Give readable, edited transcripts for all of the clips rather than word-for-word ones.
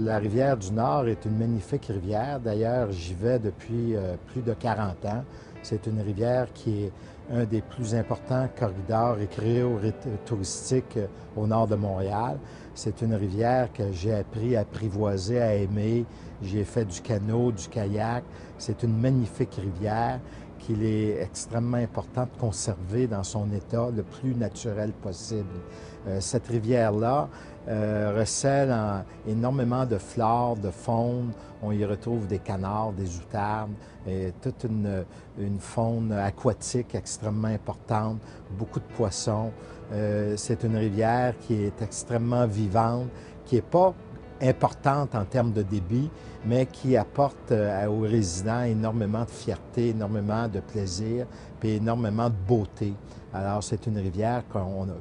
La rivière du Nord est une magnifique rivière. D'ailleurs, j'y vais depuis plus de 40 ans. C'est une rivière qui est un des plus importants corridors récréo-touristiques au nord de Montréal. C'est une rivière que j'ai appris à apprivoiser, à aimer. J'ai fait du canot, du kayak. C'est une magnifique rivière qu'il est extrêmement important de conserver dans son état le plus naturel possible. Cette rivière-là recèle énormément de flore, de faune. On y retrouve des canards, des outardes, et toute une faune aquatique extrêmement importante, beaucoup de poissons. C'est une rivière qui est extrêmement vivante, qui n'est pas importante en termes de débit, mais qui apporte aux résidents énormément de fierté, énormément de plaisir, puis énormément de beauté. Alors, c'est une rivière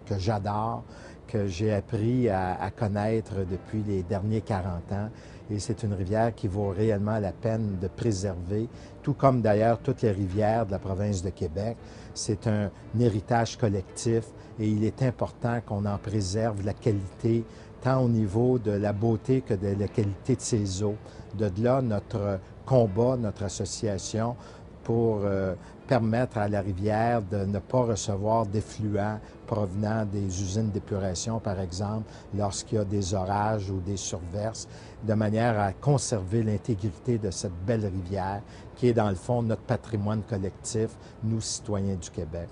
que j'adore, que j'ai appris à connaître depuis les derniers 40 ans. Et c'est une rivière qui vaut réellement la peine de préserver, tout comme d'ailleurs toutes les rivières de la province de Québec. C'est un héritage collectif et il est important qu'on en préserve la qualité, tant au niveau de la beauté que de la qualité de ses eaux. De là, notre combat, notre association pour permettre à la rivière de ne pas recevoir d'effluents provenant des usines d'épuration, par exemple, lorsqu'il y a des orages ou des surverses, de manière à conserver l'intégrité de cette belle rivière qui est, dans le fond, notre patrimoine collectif, nous, citoyens du Québec.